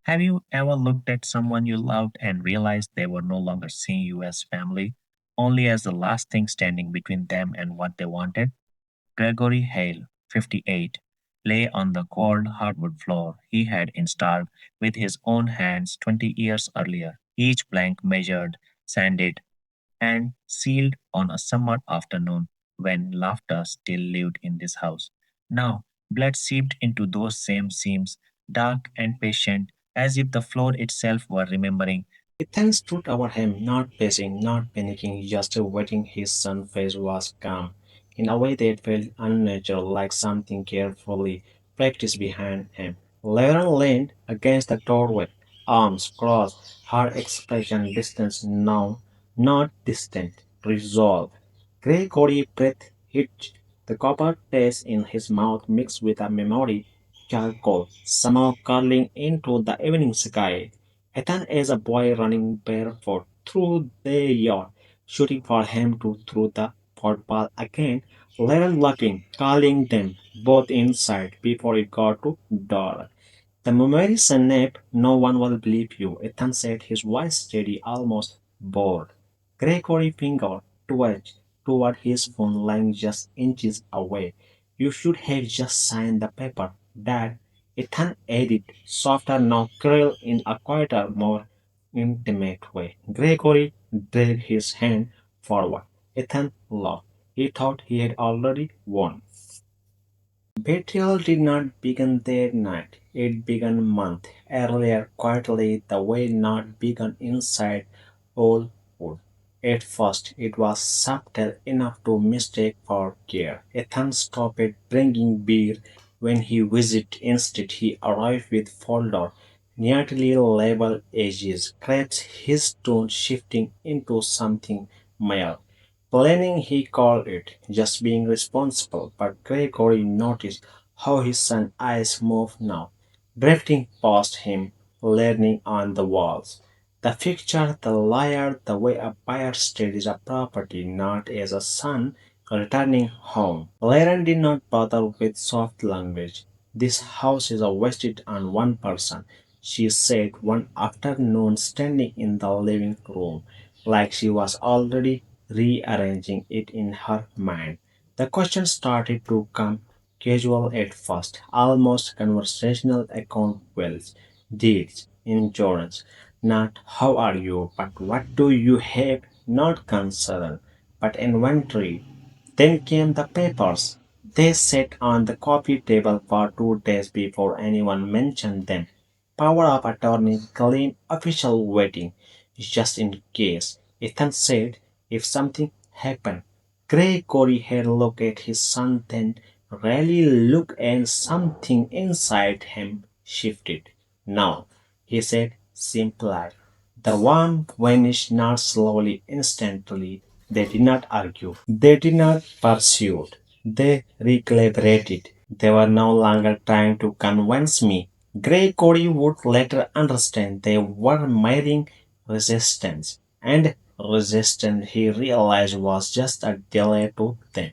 Have you ever looked at someone you loved and realized they were no longer seeing you as family, only as the last thing standing between them and what they wanted? Gregory Hale, 58, lay on the cold hardwood floor he had installed with his own hands 20 years earlier, each plank measured, sanded, and sealed on a summer afternoon when laughter still lived in this house. Now, blood seeped into those same seams, dark and patient, as if the floor itself were remembering. Ethan stood over him, not pacing, not panicking, just waiting. His son's face was calm, in a way that felt unnatural, like something carefully practiced behind him. Lauren leaned against the doorway, arms crossed, her expression distant now, not distant, resolved. Gregory breathed hitched, the copper taste in his mouth mixed with a memory charcoal, somehow curling into the evening sky. Ethan is a boy running barefoot through the yard, shooting for him to throw the football again, later looking, calling them both inside before it got to dark. The memory snap, no one will believe you, Ethan said, his voice steady, almost bored. Gregory fingered toward his phone lying just inches away. You should have just signed the paper, Dad. Ethan added, softer now, cruel in a quieter, more intimate way. Gregory dragged his hand forward. Ethan laughed. He thought he had already won. Betrayal did not begin that night. It began months earlier, quietly, the way not begun inside all would. At first, it was subtle enough to mistake for care. Ethan stopped bringing beer when he visited. Instead, he arrived with folder, neatly labeled edges, cracks, his tone shifting into something mild. Planning, he called it, just being responsible, but Gregory noticed how his son's eyes moved now, drifting past him, leaning on the walls. The fixture, the liar, the way a buyer studies a property, not as a son returning home. Laren did not bother with soft language. This house is a wasted on one person, she said one afternoon standing in the living room, like she was already rearranging it in her mind. The question started to come casual at first, almost conversational account wells, deeds, insurance. Not how are you, but what do you have? Not concern, but inventory. Then came the papers. They sat on the coffee table for 2 days before anyone mentioned them. Power of attorney, clean, official waiting, just in case. Ethan said, if something happened. Gregory had looked at his son, then really looked, and something inside him shifted. Now, he said simply. The warmth vanished not slowly, instantly. They did not argue. They did not pursue. They recalibrated. They were no longer trying to convince me. Gregory would later understand they were meeting resistance. And resistance, he realized, was just a delay to them.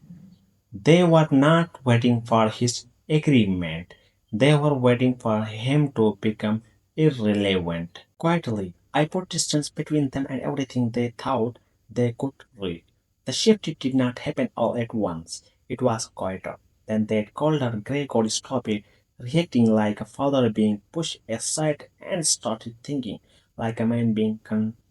They were not waiting for his agreement. They were waiting for him to become irrelevant. Quietly, I put distance between them and everything they thought they could read. The shift did not happen all at once. It was quieter. Then that colder Gregory stopped reacting like a father being pushed aside and started thinking like a man being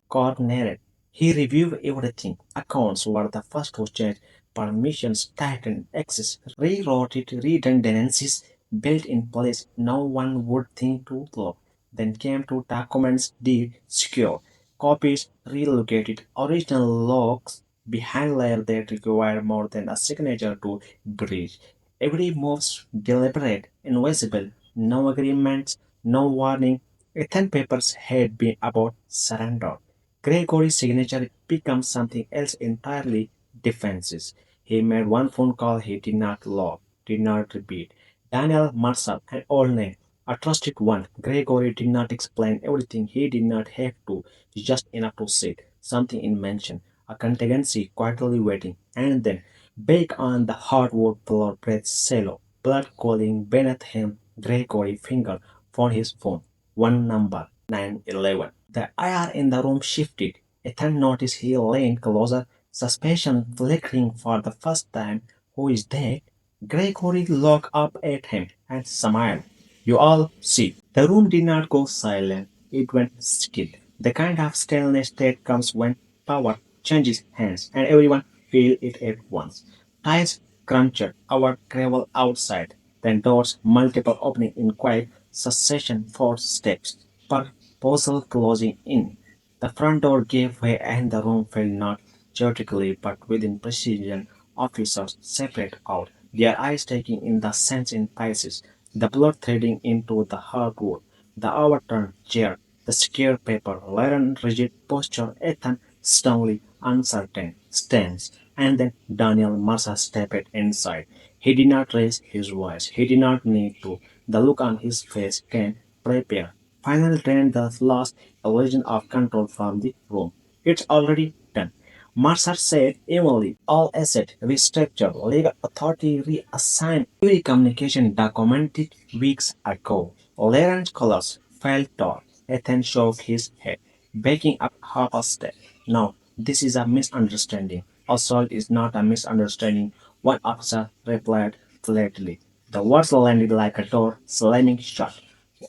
cornered. He reviewed everything. Accounts were the first to change, permissions tightened, access rewrote it, redundancies built in place no one would think to look. Then came to documents deed secure, copies relocated, original logs behind layer that required more than a signature to breach. Every move's deliberate, invisible, no agreements, no warning. Ethan papers had been about surrender. Gregory's signature becomes something else entirely, defenses. He made one phone call he did not log, did not repeat. Daniel Marshall, an old name, a trusted one. Gregory did not explain everything. He did not have to, just enough to say something in mention. A contingency quietly waiting, and then back on the hardwood floor, breath shallow, blood cooling beneath him. Gregory fingered for his phone. one number, 911. The air in the room shifted. Ethan noticed he leaned closer, suspicion flickering for the first time. Who is that? Gregory looked up at him and smiled. You all see. The room did not go silent. It went still. The kind of stillness that comes when power changes hands and everyone feel it at once. Tires crunched our gravel outside, then doors multiple opening in quiet succession, four steps per puzzle closing in. The front door gave way and the room fell not chaotically but within precision. Officers separate out, their eyes taking in the sense in pieces, the blood threading into the hardwood, the overturned chair, the scared paper, Lauren rigid posture, Ethan sternly uncertain stance, and then Daniel Mercer stepped inside. He did not raise his voice. He did not need to. The look on his face can prepare. Finally drained the last illusion of control from the room. It's already done. Mercer said evenly, all asset restructured, legal authority reassigned, every communication documented weeks ago. Lawrence colors fell tall. Ethan shook his head, backing up half a step. No, this is a misunderstanding. Assault is not a misunderstanding, one officer replied flatly. The words landed like a door slamming shut.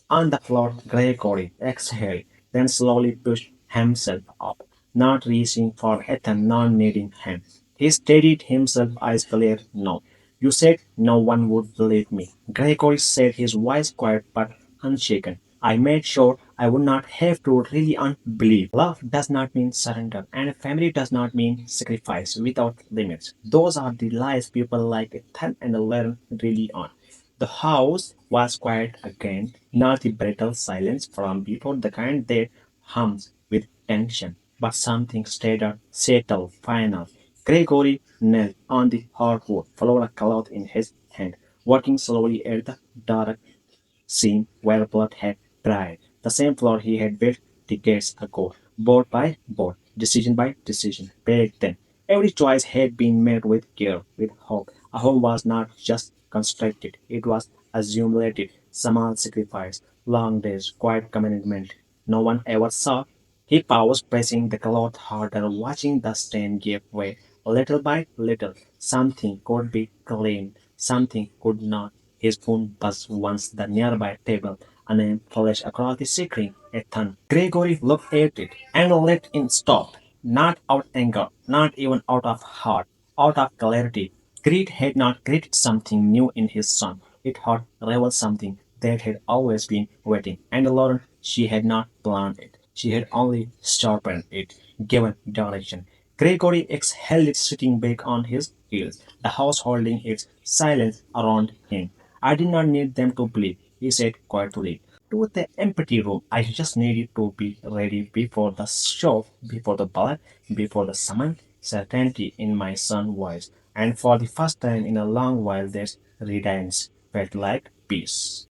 On the floor, Gregory exhaled, then slowly pushed himself up, not reaching for Ethan, not needing him. He steadied himself, eyes clear. No. You said no one would believe me. Gregory said, his voice quiet but unshaken. I made sure I would not have to really unbelieve. Love does not mean surrender, and family does not mean sacrifice without limits. Those are the lies people like Ethan and learn really on. The house was quiet again, not the brittle silence from before, the kind that hums with tension, but something steadier, settled, final. Gregory knelt on the hardwood, followed a cloth in his hand, working slowly at the dark seam where blood had dried. The same floor he had built decades ago, board by board, decision by decision. Back then, every choice had been made with care, with hope. A home was not just constructed, it was accumulated. Small sacrifice, long days, quiet commitment. No one ever saw. He paused, pressing the cloth harder, watching the stain give way. Little by little, something could be cleaned, something could not. His phone buzzed once the nearby table. A name flashed across the screen. Ethan. Gregory looked at it and let it stop. Not out of anger, not even out of heart, out of clarity. Greed had not created something new in his son. It had revealed something that had always been waiting. And Lauren, she had not planned it. She had only sharpened it, given direction. Gregory exhaled, sitting back on his heels, the house holding its silence around him. I did not need them to believe, he said quietly. To the empty room, I just needed to be ready before the show, before the ballad, before the summon, certainty in my son's voice. And for the first time in a long while, this redance felt like peace.